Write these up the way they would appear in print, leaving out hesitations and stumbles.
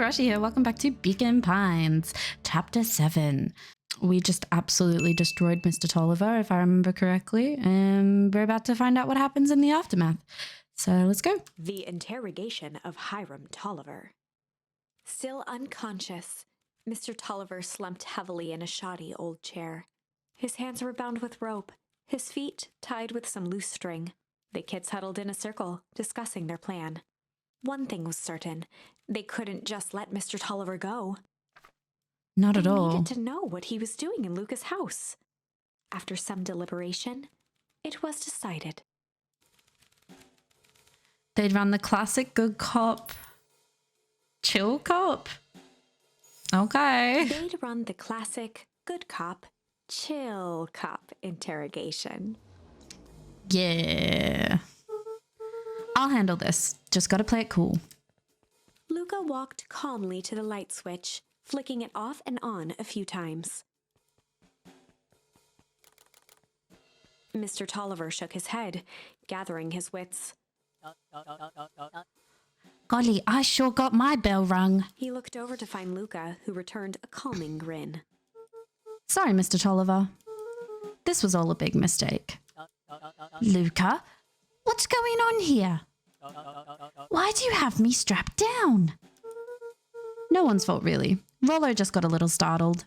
Hiroshi here. Welcome back to Beacon Pines, Chapter 7. We just absolutely destroyed Mr. Tolliver, if I remember correctly, and we're about to find out what happens in the aftermath. So let's go. The interrogation of Hiram Tolliver. Still unconscious, Mr. Tolliver slumped heavily in a shoddy old chair. His hands were bound with rope, his feet tied with some loose string. The kids huddled in a circle, discussing their plan. One thing was certain, they couldn't just let Mr. Tolliver go. Not at all. They needed to know what he was doing in Luka's house. After some deliberation, it was decided. They'd run the classic good cop, chill cop. Okay. They'd run the classic good cop, chill cop interrogation. Yeah. I'll handle this. Just gotta play it cool. Luka walked calmly to the light switch, flicking it off and on a few times. Mr. Tolliver shook his head, gathering his wits. Golly, I sure got my bell rung. He looked over to find Luka, who returned a calming grin. Sorry, Mr. Tolliver. This was all a big mistake. Luka, what's going on here? Why do you have me strapped down? No one's fault, really. Rolo just got a little startled.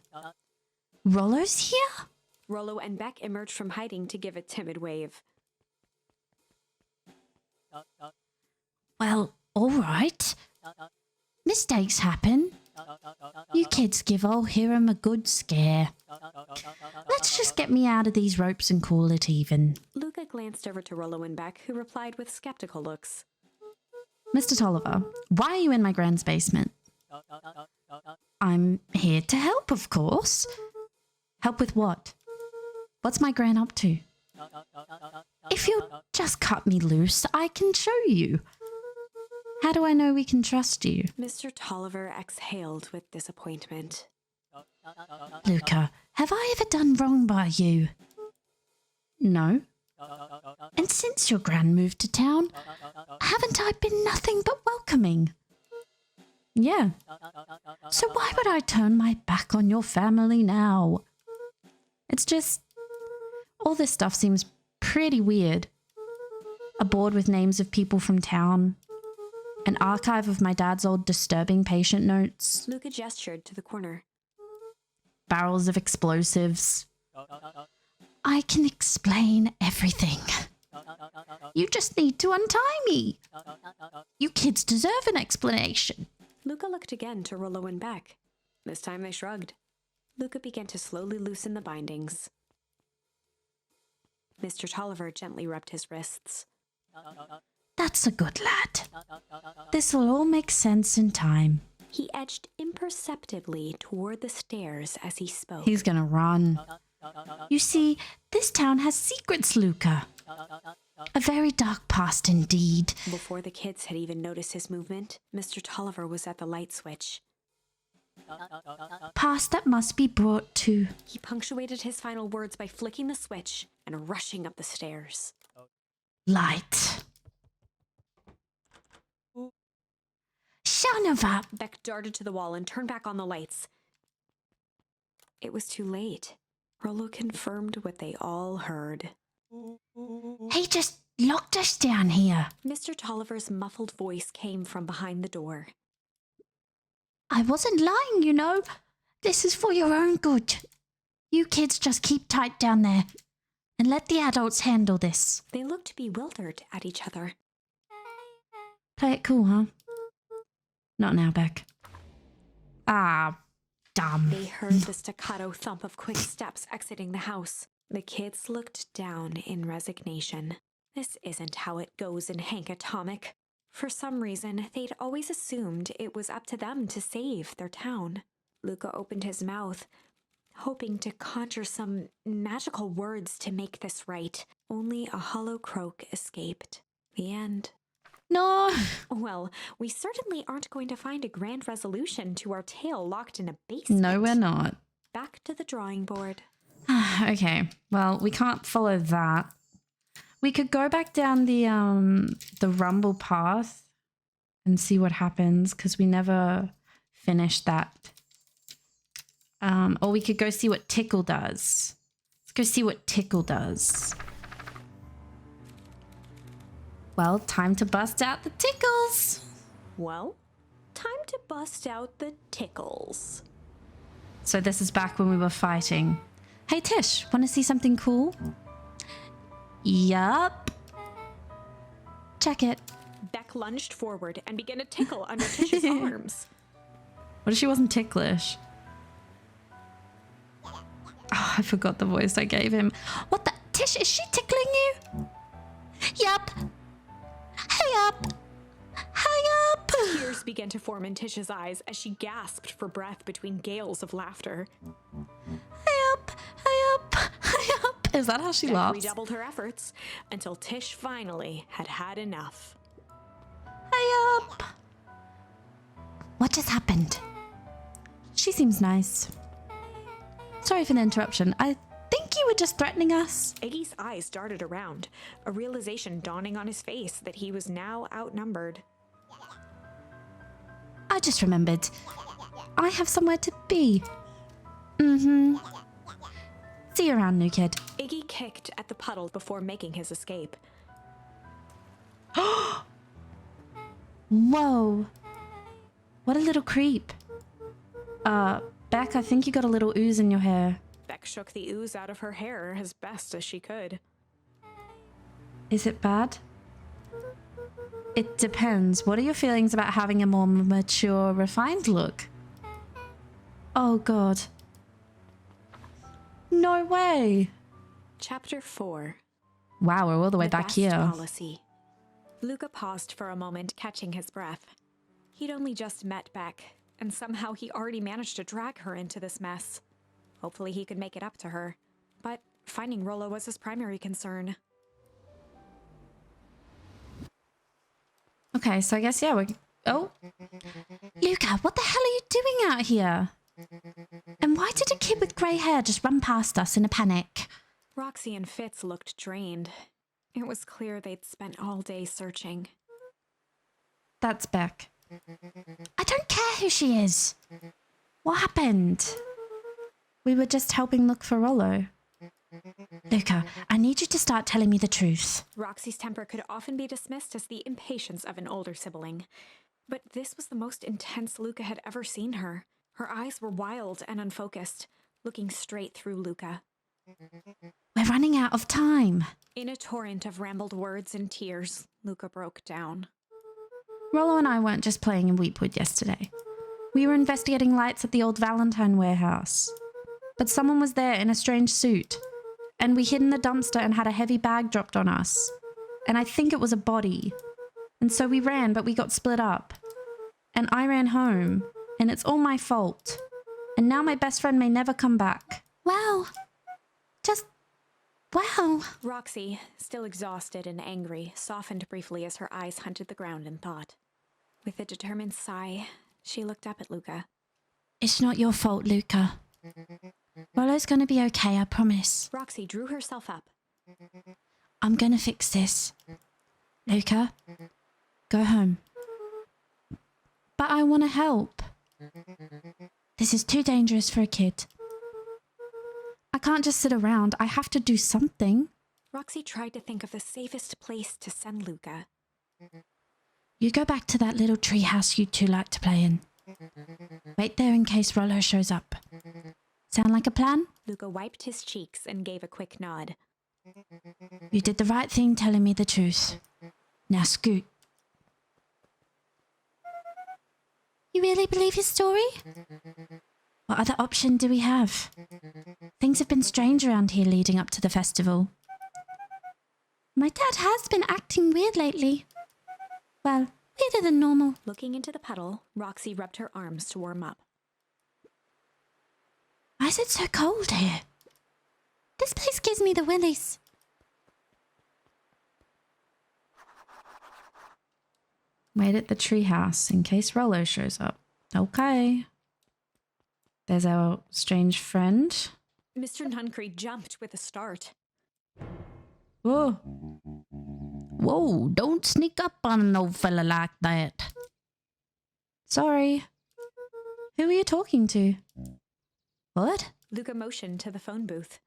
Rolo's here? Rolo and Beck emerged from hiding to give a timid wave. Well, all right. Mistakes happen. You kids give old Hiram a good scare. Let's just get me out of these ropes and call it even. Luka glanced over to Rolo and Beck, who replied with skeptical looks. Mr. Tolliver, why are you in my grand's basement? I'm here to help, of course. Help with what? What's my gran up to? If you'll just cut me loose, I can show you. How do I know we can trust you? Mr. Tolliver exhaled with disappointment. Luka, have I ever done wrong by you? No. And since your gran moved to town, haven't I been nothing but welcoming? Yeah. So why would I turn my back on your family now? It's just, all this stuff seems pretty weird. A board with names of people from town. An archive of my dad's old disturbing patient notes. Luka gestured to the corner. Barrels of explosives. I can explain everything. You just need to untie me. You kids deserve an explanation. Luka looked again to Rolo and Beck. This time they shrugged. Luka began to slowly loosen the bindings. Mr. Tolliver gently rubbed his wrists. That's a good lad. This'll all make sense in time. He edged imperceptibly toward the stairs as he spoke. He's gonna run. You see, this town has secrets, Luka. A very dark past indeed. Before the kids had even noticed his movement, Mr. Tolliver was at the light switch. Past that must be brought to... He punctuated his final words by flicking the switch and rushing up the stairs. Light. Son of a... Beck darted to the wall and turned back on the lights. It was too late. Rolo confirmed what they all heard. He just locked us down here. Mr. Tolliver's muffled voice came from behind the door. I wasn't lying, you know. This is for your own good. You kids just keep tight down there and let the adults handle this. They looked bewildered at each other. Play it cool, huh? Not now, Beck. Ah, dumb. They heard the staccato thump of quick steps exiting the house. The kids looked down in resignation. This isn't how it goes in Hank Atomic. For some reason, they'd always assumed it was up to them to save their town. Luka opened his mouth, hoping to conjure some magical words to make this right. Only a hollow croak escaped. The end. No. Well, we certainly aren't going to find a grand resolution to our tale locked in a basement. No, we're not. Back to the drawing board. Okay, well, we can't follow that. We could go back down the rumble path and see what happens, because we never finish that. Or we could go see what Tickle does. Let's go see what Tickle does. Well, time to bust out the tickles. Well, time to bust out the tickles. So this is back when we were fighting. Hey Tish, want to see something cool? Yup. Check it. Beck lunged forward and began to tickle under Tish's arms. What if she wasn't ticklish? Oh, I forgot the voice I gave him. What the? Tish, is she tickling you? Yup. Hey up. Hey up. Tears began to form in Tish's eyes as she gasped for breath between gales of laughter. Hey up. Hey up. Hey up. Is that how she Beck laughs? redoubled her efforts until Tish finally had had enough. Hey up. What just happened? She seems nice. Sorry for the interruption. I think you were just threatening us. Iggy's eyes darted around, a realization dawning on his face that he was now outnumbered. I just remembered. I have somewhere to be. Mm-hmm. See you around, new kid. Iggy kicked at the puddle before making his escape. Whoa. What a little creep. Beck, I think you got a little ooze in your hair. Beck shook the ooze out of her hair as best as she could. Is it bad? It depends. What are your feelings about having a more mature, refined look? Oh, God. No way. Chapter 4. Wow, we're all the way The back best here. Policy. Luka paused for a moment, catching his breath. He'd only just met Beck, and somehow he already managed to drag her into this mess. Hopefully he could make it up to her. But finding Rolo was his primary concern. Okay, so I guess, yeah, we're... Oh. Luka, what the hell are you doing out here? And why did a kid with grey hair just run past us in a panic? Roxy and Fitz looked drained. It was clear they'd spent all day searching. That's Beck. I don't care who she is. What happened? We were just helping look for Rolo. Luka, I need you to start telling me the truth. Roxy's temper could often be dismissed as the impatience of an older sibling. But this was the most intense Luka had ever seen her. Her eyes were wild and unfocused, looking straight through Luka. We're running out of time. In a torrent of rambled words and tears, Luka broke down. Rolo and I weren't just playing in Weepwood yesterday. We were investigating lights at the old Valentine warehouse. But someone was there in a strange suit. And we hid in the dumpster and had a heavy bag dropped on us. And I think it was a body. And so we ran, but we got split up. And I ran home. And it's all my fault. And now my best friend may never come back. Wow. Wow. Roxy, still exhausted and angry, softened briefly as her eyes hunted the ground in thought. With a determined sigh, she looked up at Luka. It's not your fault, Luka. Rolo's gonna be okay, I promise. Roxy drew herself up. I'm gonna fix this. Luka, go home. But I want to help. This is too dangerous for a kid. I can't just sit around. I have to do something. Roxy tried to think of the safest place to send Luka. You go back to that little treehouse you two like to play in. Wait there in case Rolo shows up. Sound like a plan? Luka wiped his cheeks and gave a quick nod. You did the right thing telling me the truth. Now scoot. You really believe his story? What other option do we have? Things have been strange around here leading up to the festival. My dad has been acting weird lately. Well, weirder than normal. Looking into the puddle, Roxy rubbed her arms to warm up. Why is it so cold here? This place gives me the willies. Wait at the treehouse in case Rolo shows up. Okay. There's our strange friend. Mr. Nuncree jumped with a start. Whoa. Whoa, don't sneak up on an old fella like that. Sorry. Who are you talking to? What? Luka motioned to the phone booth.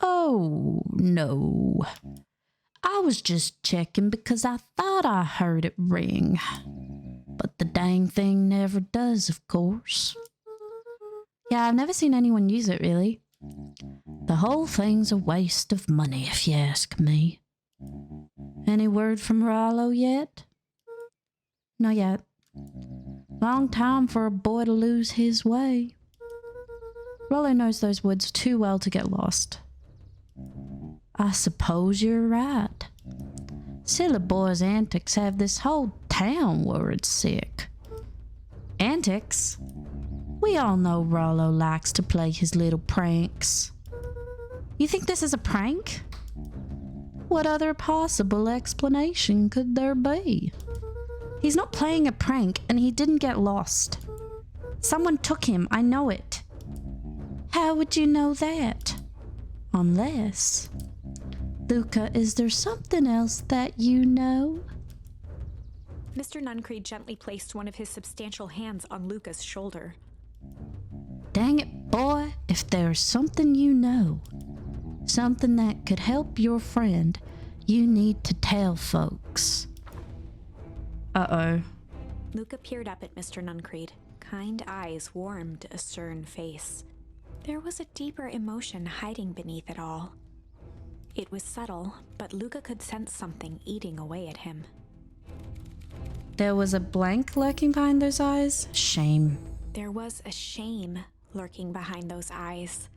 Oh, no. I was just checking because I thought I heard it ring. But the dang thing never does, of course. Yeah, I've never seen anyone use it, really. The whole thing's a waste of money, if you ask me. Any word from Rolo yet? Not yet. Long time for a boy to lose his way. Rolo knows those woods too well to get lost. I suppose you're right. Silly boy's antics have this whole town worried sick. Antics? We all know Rolo likes to play his little pranks. You think this is a prank? What other possible explanation could there be? He's not playing a prank and he didn't get lost. Someone took him, I know it. How would you know that? Unless... Luka, is there something else that you know? Mr. Nuncreed gently placed one of his substantial hands on Luka's shoulder. Dang it, boy, if there's something you know, something that could help your friend, you need to tell folks. Uh-oh. Luka peered up at Mr. Nuncreed. Kind eyes warmed a stern face. There was a deeper emotion hiding beneath it all. It was subtle, but Luka could sense something eating away at him. There was a blank lurking behind those eyes? Shame. There was a shame lurking behind those eyes.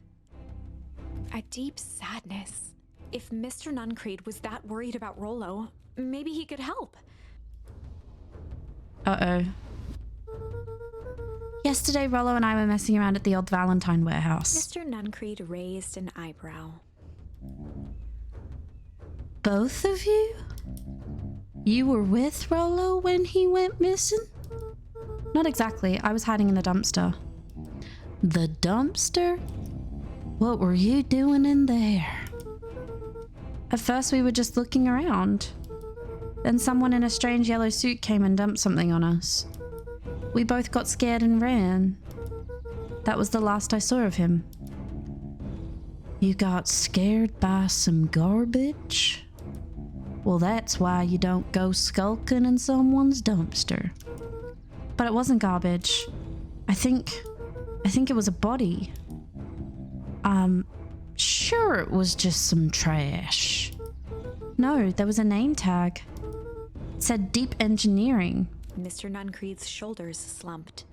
A deep sadness. If Mr. Nuncreed was that worried about Rolo, maybe he could help. Uh-oh. Yesterday, Rolo and I were messing around at the old Valentine warehouse. Mr. Nuncreed raised an eyebrow. Both of you? You were with Rolo when he went missing? Not exactly. I was hiding in the dumpster. The dumpster? What were you doing in there? At first we were just looking around. Then someone in a strange yellow suit came and dumped something on us. We both got scared and ran. That was the last I saw of him. You got scared by some garbage? Well, that's why you don't go skulking in someone's dumpster. But it wasn't garbage. I think it was a body. Sure it was just some trash. No, there was a name tag. It said Deep Engineering. Mr. Nuncreed's shoulders slumped.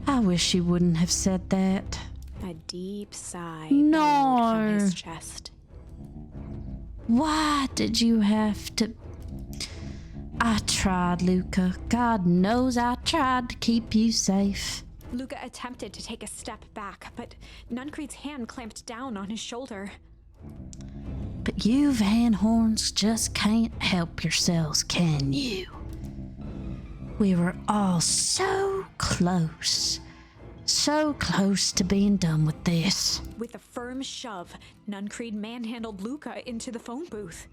I wish you wouldn't have said that. A deep sigh No. bellowed from his chest. Why did you have to... I tried, Luka. God knows I tried to keep you safe. Luka attempted to take a step back, but Nuncreed's hand clamped down on his shoulder. But you Van Horns just can't help yourselves, can you? We were all so close to being done with this. With a firm shove, Nuncreed manhandled Luka into the phone booth.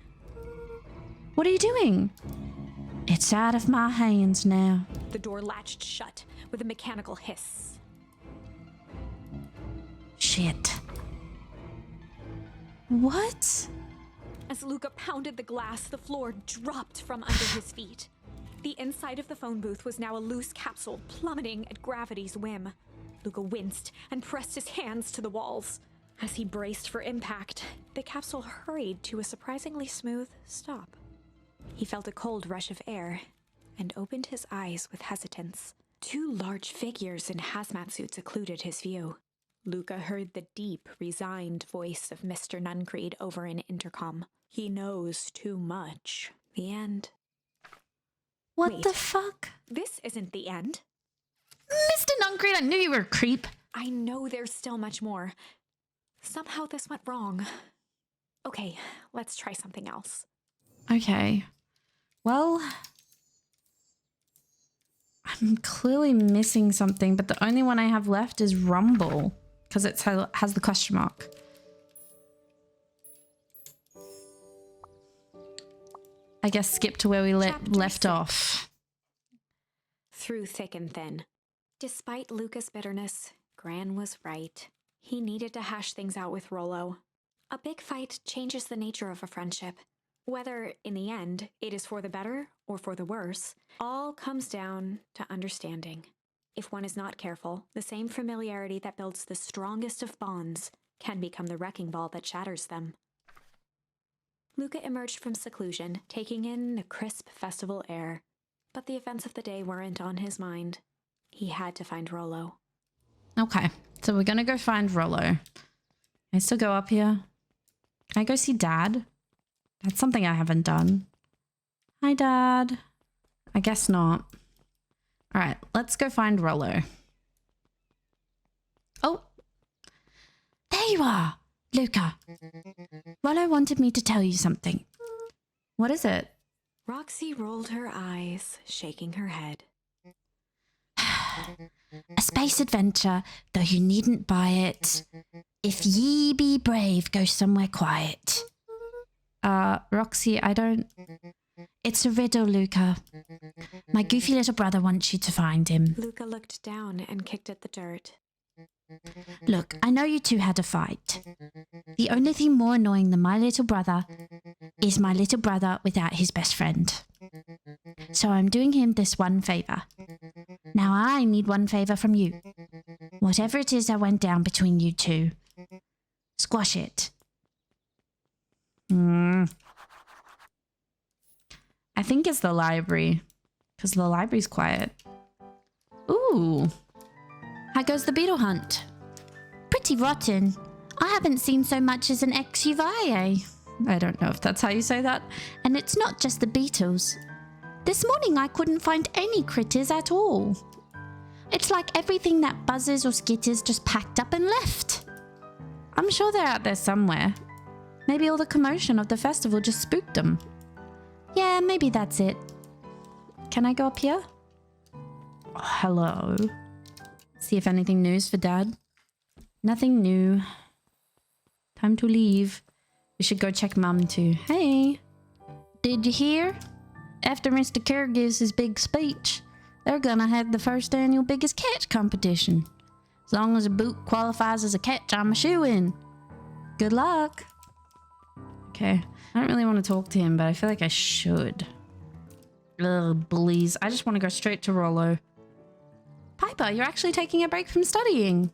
What are you doing? It's out of my hands now. The door latched shut with a mechanical hiss. Shit. What? As Luka pounded the glass, the floor dropped from under his feet. The inside of the phone booth was now a loose capsule plummeting at gravity's whim. Luka winced and pressed his hands to the walls. As he braced for impact, the capsule hurried to a surprisingly smooth stop. He felt a cold rush of air and opened his eyes with hesitance. Two large figures in hazmat suits occluded his view. Luka heard the deep, resigned voice of Mr. Nuncreed over an intercom. He knows too much. The end. What Wait. the fuck? This isn't the end. Mr. Nuncreed, I knew you were a creep. I know there's still much more. Somehow this went wrong. Okay, let's try something else. Okay. Well, I'm clearly missing something, but the only one I have left is Rumble, because it has the question mark. I guess skip to where we left off. Through thick and thin. Despite Luka's bitterness, Gran was right. He needed to hash things out with Rolo. A big fight changes the nature of a friendship. Whether, in the end, it is for the better or for the worse, all comes down to understanding. If one is not careful, the same familiarity that builds the strongest of bonds can become the wrecking ball that shatters them. Luka emerged from seclusion, taking in the crisp festival air. But the events of the day weren't on his mind. He had to find Rolo. Okay, so we're gonna go find Rolo. Can I still go up here? Can I go see Dad? That's something I haven't done. Hi, Dad. I guess not. All right, let's go find Rolo. Oh, there you are, Luka. Rolo wanted me to tell you something. What is it? Roxy rolled her eyes, shaking her head. A space adventure, though you needn't buy it. If ye be brave, go somewhere quiet. Roxy, I don't... It's a riddle, Luka. My goofy little brother wants you to find him. Luka looked down and kicked at the dirt. Look, I know you two had a fight. The only thing more annoying than my little brother is my little brother without his best friend. So I'm doing him this one favor. Now I need one favor from you. Whatever it is that went down between you two, squash it. I think it's the library, because the library's quiet. Ooh. How goes the beetle hunt? Pretty rotten. I haven't seen so much as an exuviae. I don't know if that's how you say that. And it's not just the beetles. This morning I couldn't find any critters at all. It's like everything that buzzes or skitters just packed up and left. I'm sure they're out there somewhere. Maybe all the commotion of the festival just spooked them. Yeah, maybe that's it. Can I go up here? Oh, hello. See if anything news for Dad. Nothing new. Time to leave. We should go check Mum too. Hey, did you hear? After Mr. Kerr gives his big speech, they're gonna have the first annual biggest catch competition. As long as a boot qualifies as a catch, I'm a shoo-in. Good luck. Okay, I don't really want to talk to him, but I feel like I should. Ugh, bullies. I just want to go straight to Rolo. Piper, you're actually taking a break from studying.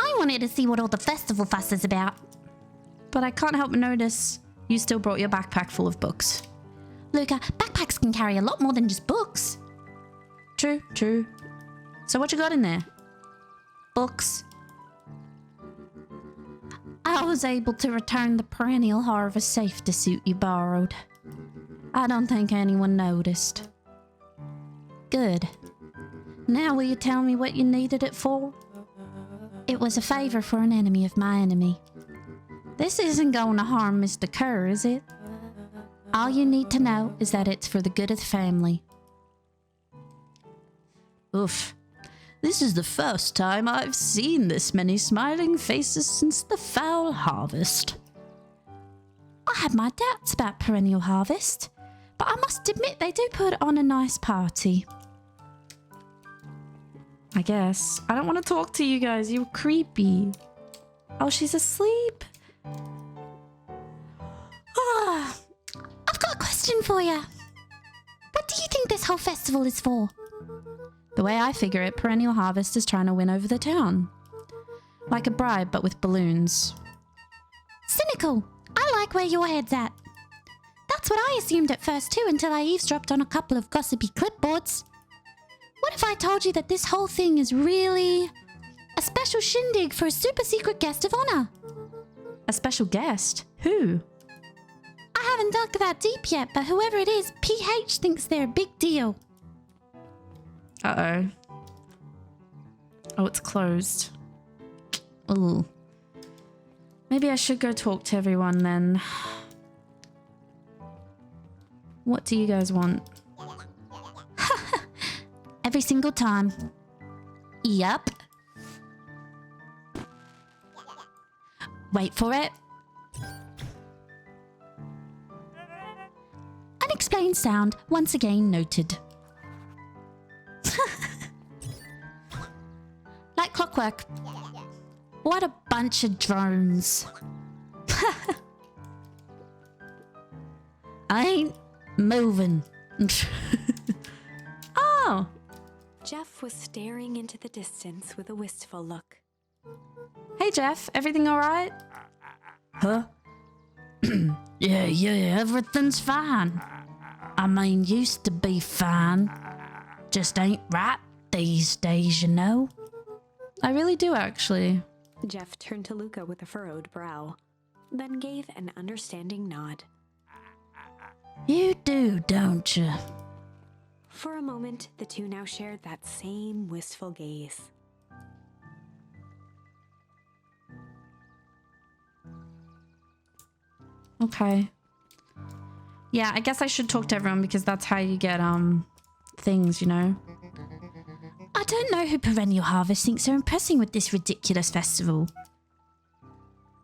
I wanted to see what all the festival fuss is about. But I can't help but notice you still brought your backpack full of books. Luka, backpacks can carry a lot more than just books. True, true. So what you got in there? Books. I was able to return the perennial harvest safety suit you borrowed. I don't think anyone noticed. Good. Now will you tell me what you needed it for? It was a favor for an enemy of my enemy. This isn't going to harm Mr. Kerr, is it? All you need to know is that it's for the good of the family. Oof. This is the first time I've seen this many smiling faces since the foul harvest. I had my doubts about perennial harvest, but I must admit they do put on a nice party. I guess. I don't want to talk to you guys. You're creepy. Oh, she's asleep. Oh, I've got a question for you. What do you think this whole festival is for? The way I figure it, Perennial Harvest is trying to win over the town. Like a bribe, but with balloons. Cynical. I like where your head's at. That's what I assumed at first too, until I eavesdropped on a couple of gossipy clipboards. What if I told you that this whole thing is really a special shindig for a super secret guest of honor? A special guest? Who? I haven't dug that deep yet, but whoever it is, PH thinks they're a big deal. Uh-oh. Oh, it's closed. Ooh. Maybe I should go talk to everyone then. What do you guys want? Every single time. Yup. Wait for it. Unexplained sound once again noted. clockwork. What a bunch of drones. I ain't moving. Oh. Jeff was staring into the distance with a wistful look. Hey, Jeff. Everything all right? Huh? Yeah, everything's fine. I mean, used to be fine. Just ain't right these days, you know? I really do, actually. Jeff turned to Luka with a furrowed brow, then gave an understanding nod. You do, don't you? For a moment, the two now shared that same wistful gaze. Okay. Yeah, I guess I should talk to everyone because that's how you get, things, you know? I don't know who Perennial Harvest thinks are impressing with this ridiculous festival.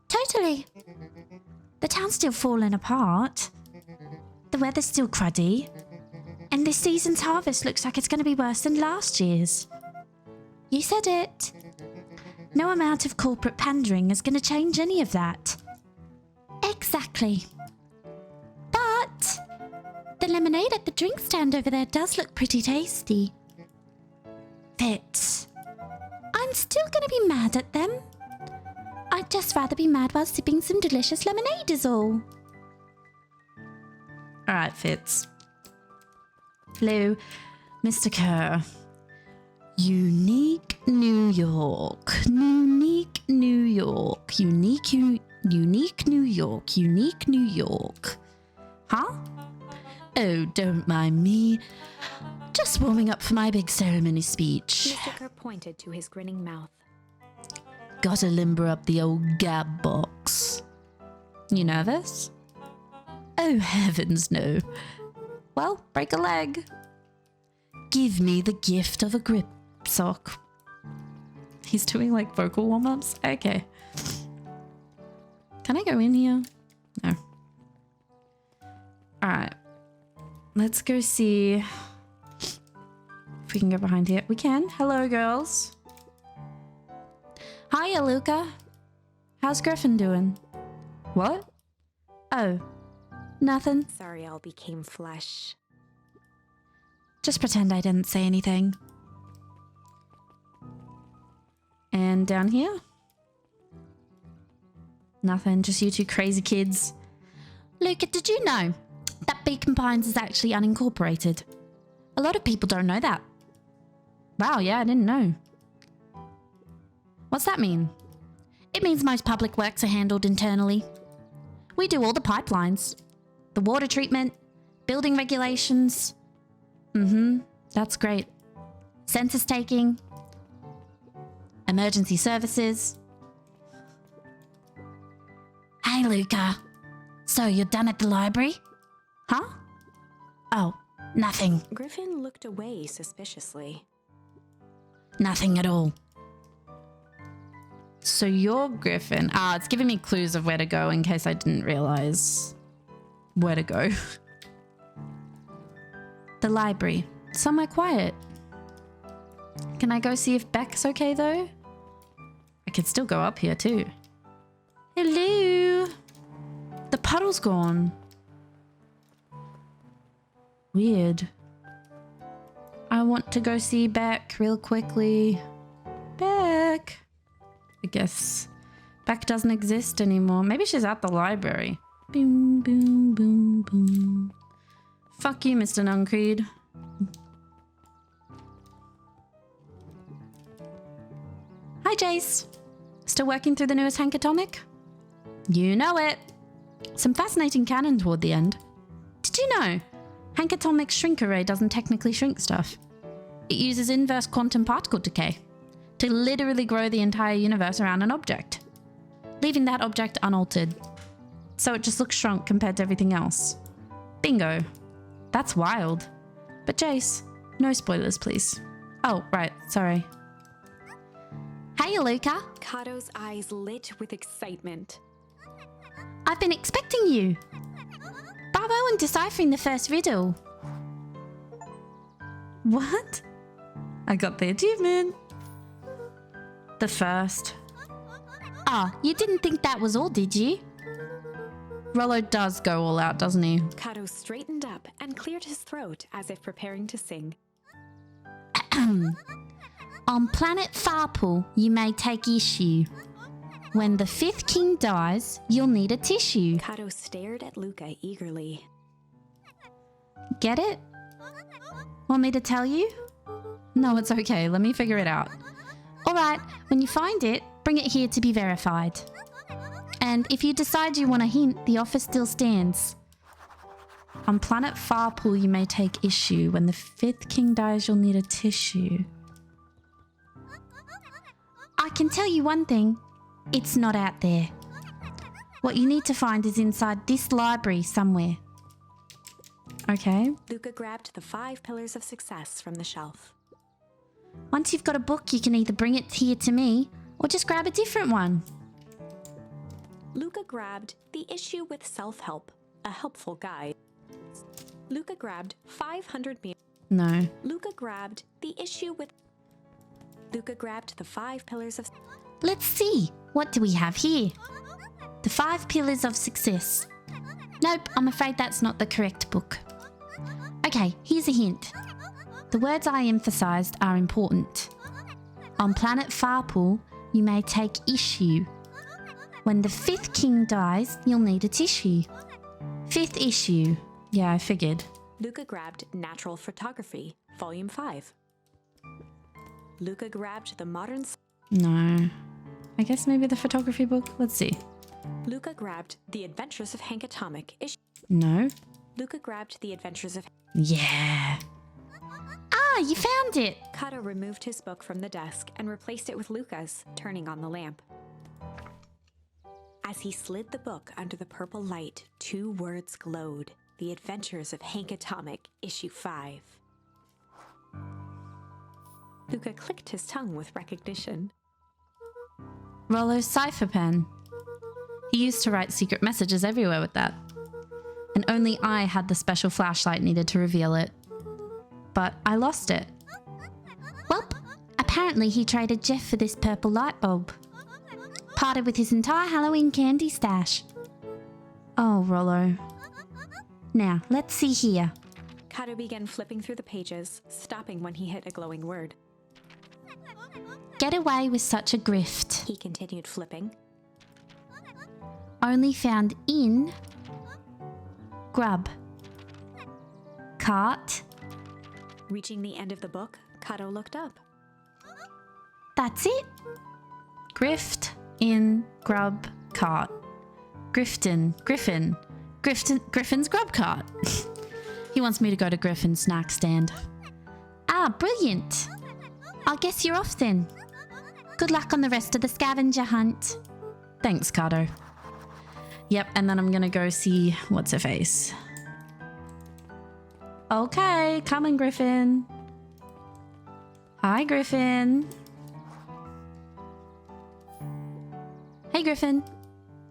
Totally. The town's still falling apart. The weather's still cruddy. And this season's harvest looks like it's going to be worse than last year's. You said it. No amount of corporate pandering is going to change any of that. Exactly. But the lemonade at the drink stand over there does look pretty tasty. Fitz, I'm still going to be mad at them. I'd just rather be mad while sipping some delicious lemonade is all. Alright, Fitz. Hello, Mr. Kerr. Unique New York. Unique New York. Unique New York. Unique New York. Huh? Oh, don't mind me. Just warming up for my big ceremony speech. Mr. Kerr pointed to his grinning mouth. Gotta limber up the old gab box. You nervous? Oh, heavens no. Well, break a leg. Give me the gift of a grip sock. He's doing like vocal warm-ups? Okay. Can I go in here? No. Alright. Let's go see if we can go behind here. We can. Hello, girls. Hiya, Luka. How's Griffin doing? What? Oh. Nothing. Sorry all became flesh. Just pretend I didn't say anything. And down here? Nothing, just you two crazy kids. Luka, did you know that Beacon Pines is actually unincorporated? A lot of people don't know that. Wow, yeah, I didn't know. What's that mean? It means most public works are handled internally. We do all the pipelines. The water treatment, building regulations. That's great. Census taking. Emergency services. Hey, Luka. So, you're done at the library? Huh? Oh, nothing. Griffin looked away suspiciously. Nothing at all. So you're Griffin. Ah, it's giving me clues of where to go in case I didn't realize where to go. The library. Somewhere quiet. Can I go see if Beck's okay though? I could still go up here too. Hello. The puddle's gone. Weird. I want to go see Beck real quickly. Beck. I guess Beck doesn't exist anymore. Maybe she's at the library. Boom, boom, boom, boom. Fuck you, Mr. Nuncreed. Hi, Jace. Still working through the newest Hankatomic? You know it. Some fascinating canon toward the end. Did you know Hankatomic's shrink array doesn't technically shrink stuff? It uses inverse quantum particle decay to literally grow the entire universe around an object, leaving that object unaltered. So it just looks shrunk compared to everything else. Bingo. That's wild. But Jace, no spoilers, please. Oh, right, sorry. Hey, Luka. Kato's eyes lit with excitement. I've been expecting you. Bravo on deciphering the first riddle. What? I got the achievement. The first. Ah, you didn't think that was all, did you? Rolo does go all out, doesn't he? Kato straightened up and cleared his throat as if preparing to sing. On planet Farpool, you may take issue. When the fifth king dies, you'll need a tissue. Kato stared at Luka eagerly. Get it? Want me to tell you? No, it's okay. Let me figure it out. All right, when you find it, bring it here to be verified. And if you decide you want a hint, the offer still stands. On planet Farpool, you may take issue. When the fifth king dies, you'll need a tissue. I can tell you one thing. It's not out there. What you need to find is inside this library somewhere. Okay. Luka grabbed the 5 pillars of success from the shelf. Once you've got a book, you can either bring it here to me or just grab a different one. Luka grabbed The Issue with Self-Help, a helpful guide. Luka grabbed 500 meters. No. Luka grabbed The Issue with... Luka grabbed the 5 pillars of... Let's see. What do we have here? The 5 pillars of success. Nope, I'm afraid that's not the correct book. Okay, here's a hint. The words I emphasized are important. On planet Farpool, you may take issue. When the fifth king dies, you'll need a tissue. Fifth issue. Yeah, I figured. Luka grabbed Natural Photography, Volume 5. Luka grabbed the Modern... No. I guess maybe the photography book? Let's see. Luka grabbed The Adventures of Hank Atomic, issue... No. Luka grabbed The Adventures of... Yeah. Ah, you found it! Kato removed his book from the desk and replaced it with Luka's, turning on the lamp. As he slid the book under the purple light, 2 words glowed. The Adventures of Hank Atomic, Issue 5. Luka clicked his tongue with recognition. Rolo's cipher pen. He used to write secret messages everywhere with that. And only I had the special flashlight needed to reveal it. But I lost it. Welp, apparently he traded Jeff for this purple light bulb. Parted with his entire Halloween candy stash. Oh, Rolo. Now, let's see here. Kato began flipping through the pages, stopping when he hit a glowing word. Get away with such a grift. He continued flipping. Only found in... Grub. Cart. Reaching the end of the book, Kato looked up. That's it. Grift, in, grub, cart. Griffin's grub cart. He wants me to go to Griffin's snack stand. Ah, brilliant. I guess you're off then. Good luck on the rest of the scavenger hunt. Thanks, Kato. Yep, and then I'm gonna go see what's-her-face. Okay, coming, Griffin. Hi, Griffin. Hey, Griffin.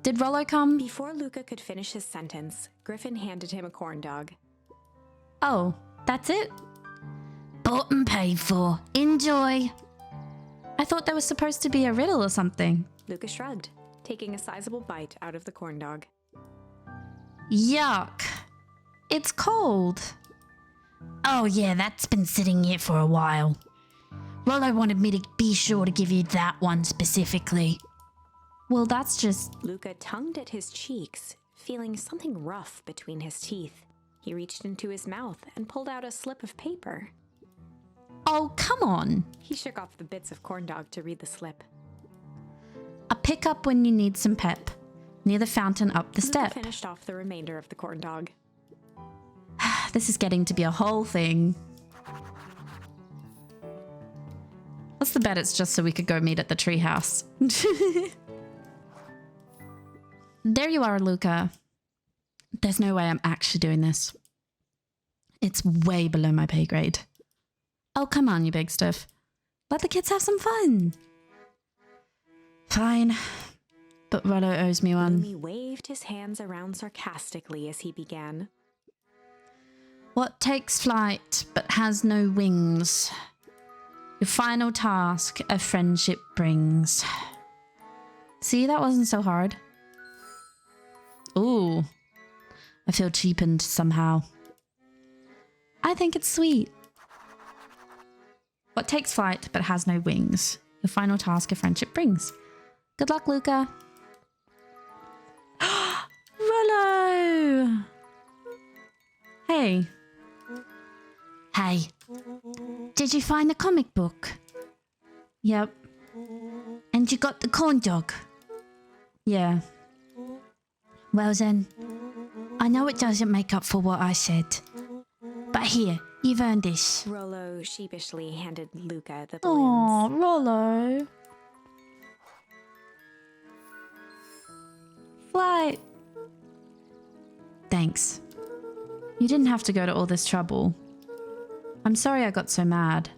Did Rolo come? Before Luka could finish his sentence, Griffin handed him a corn dog. Oh, that's it? Bought and paid for. Enjoy. I thought there was supposed to be a riddle or something. Luka shrugged, taking a sizable bite out of the corn dog. Yuck. It's cold. Oh yeah, that's been sitting here for a while. Rolo wanted me to be sure to give you that one specifically. Well, that's just... Luka tongued at his cheeks, feeling something rough between his teeth. He reached into his mouth and pulled out a slip of paper. Oh, come on. He shook off the bits of corn dog to read the slip. A pickup when you need some pep. Near the fountain up the step. Luka finished off the remainder of the corn dog. This is getting to be a whole thing. What's the bet it's just so we could go meet at the treehouse? There you are, Luka. There's no way I'm actually doing this. It's way below my pay grade. Oh, come on, you big stuff. Let the kids have some fun. Fine. But Rolo owes me one. Lumi waved his hands around sarcastically as he began. What takes flight but has no wings? Your final task a friendship brings. See, that wasn't so hard. Ooh. I feel cheapened somehow. I think it's sweet. What takes flight but has no wings? The final task a friendship brings. Good luck, Luka. Rolo! Hey. Hey. Did you find the comic book? Yep. And you got the corn dog? Yeah. Well then, I know it doesn't make up for what I said. But here, you've earned this. Rolo sheepishly handed Luka the Aw, balloons. Rolo. Flight. Thanks. You didn't have to go to all this trouble. I'm sorry I got so mad.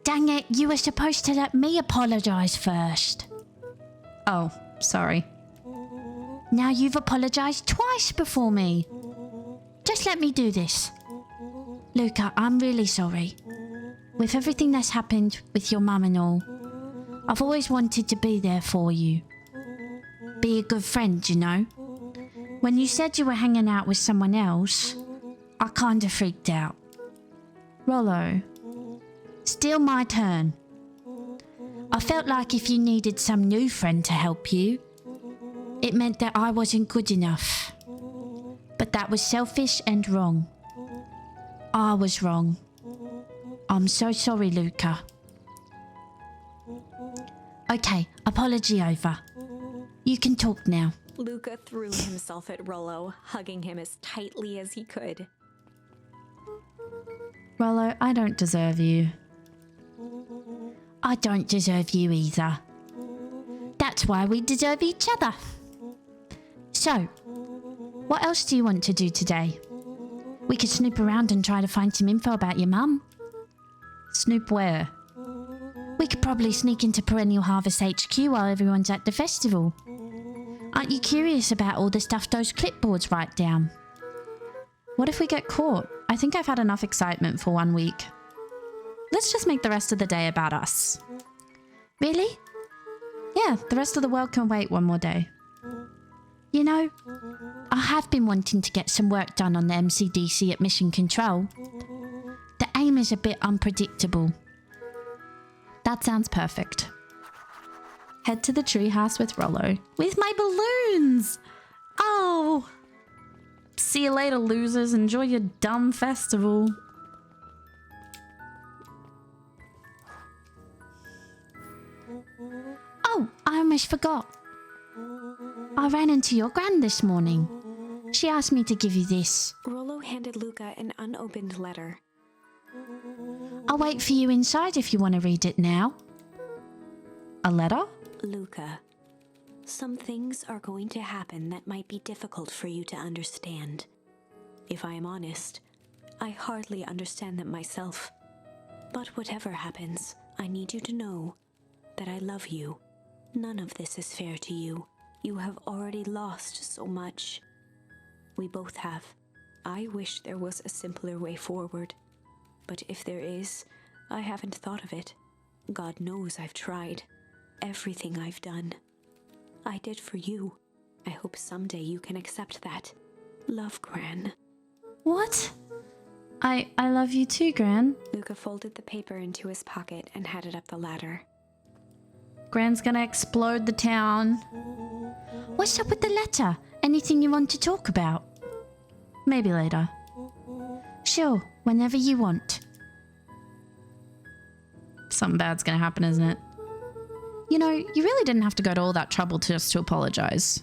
Dang it, you were supposed to let me apologize first. Oh, sorry. Now you've apologized twice before me. Just let me do this. Luka, I'm really sorry. With everything that's happened with your mum and all, I've always wanted to be there for you. Be a good friend, you know. When you said you were hanging out with someone else, I kinda freaked out. Rolo, still my turn. I felt like if you needed some new friend to help you, it meant that I wasn't good enough. But that was selfish and wrong. I was wrong. I'm so sorry, Luka. Okay, apology over. You can talk now. Luka threw himself at Rolo, hugging him as tightly as he could. Rolo, I don't deserve you. I don't deserve you either. That's why we deserve each other. So, what else do you want to do today? We could snoop around and try to find some info about your mum. Snoop where? We could probably sneak into Perennial Harvest HQ while everyone's at the festival. Aren't you curious about all the stuff those clipboards write down? What if we get caught? I think I've had enough excitement for 1 week. Let's just make the rest of the day about us. Really? Yeah, the rest of the world can wait one more day. You know, I have been wanting to get some work done on the MCDC at Mission Control. The aim is a bit unpredictable. That sounds perfect. Head to the treehouse with Rolo. With my balloons! Oh! See you later, losers. Enjoy your dumb festival. Oh, I almost forgot. I ran into your gran this morning. She asked me to give you this. Rolo handed Luka an unopened letter. I'll wait for you inside if you want to read it now. A letter? Luka, some things are going to happen that might be difficult for you to understand. If I am honest, I hardly understand them myself. But whatever happens, I need you to know that I love you. None of this is fair to you. You have already lost so much. We both have. I wish there was a simpler way forward. But if there is, I haven't thought of it. God knows I've tried. Everything I've done, I did for you. I hope someday you can accept that. Love, Gran. What? I love you too, Gran. Luka folded the paper into his pocket and headed up the ladder. Gran's gonna explode the town. What's up with the letter? Anything you want to talk about? Maybe later. Sure, whenever you want. Something bad's gonna happen, isn't it? You know, you really didn't have to go to all that trouble just to apologize.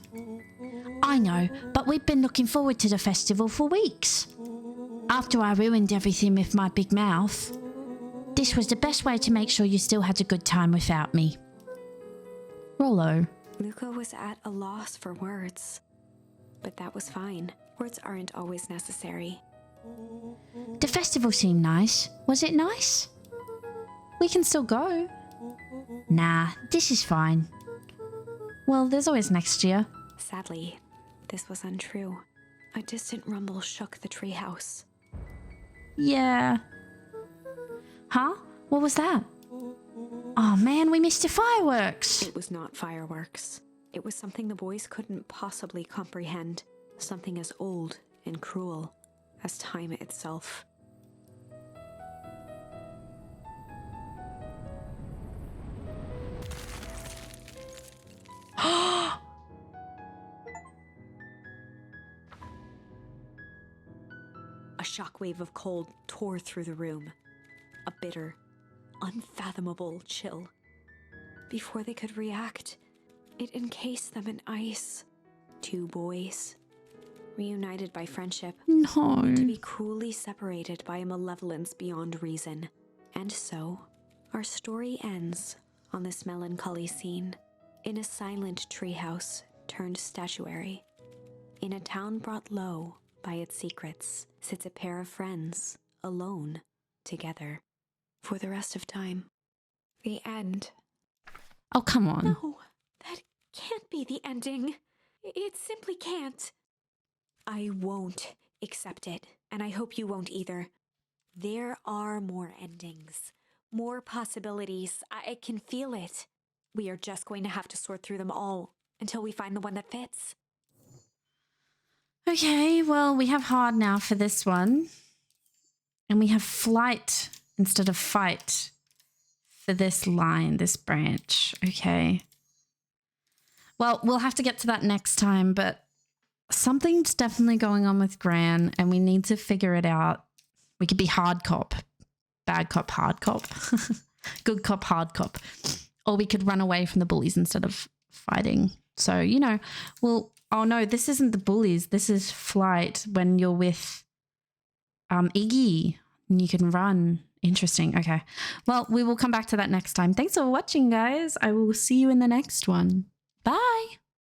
I know, but we've been looking forward to the festival for weeks. After I ruined everything with my big mouth, this was the best way to make sure you still had a good time without me. Rolo. Luka was at a loss for words. But that was fine. Words aren't always necessary. The festival seemed nice. Was it nice? We can still go. Nah, this is fine. Well, there's always next year. Sadly, this was untrue. A distant rumble shook the treehouse. Yeah. Huh? What was that? Oh man, we missed the fireworks. It was not fireworks. It was something the boys couldn't possibly comprehend. Something as old and cruel as time itself. A shockwave of cold tore through the room. A bitter, unfathomable chill. Before they could react, it encased them in ice. Two boys, reunited by friendship, No. to be cruelly separated by a malevolence beyond reason. And so, our story ends on this melancholy scene. In a silent treehouse turned statuary, in a town brought low by its secrets, sits a pair of friends, alone, together, for the rest of time. The end. Oh, come on. No, that can't be the ending. It simply can't. I won't accept it, and I hope you won't either. There are more endings, more possibilities. I can feel it. We are just going to have to sort through them all until we find the one that fits. Okay, well, we have hard now for this one. And we have flight instead of fight for this line, this branch. Okay. Well, we'll have to get to that next time, but something's definitely going on with Gran and we need to figure it out. We could be hard cop, bad cop, hard cop, good cop, hard cop. Or we could run away from the bullies instead of fighting. So, you know, well, oh no, this isn't the bullies. This is flight when you're with Iggy and you can run. Interesting. Okay. Well, we will come back to that next time. Thanks for watching, guys. I will see you in the next one. Bye.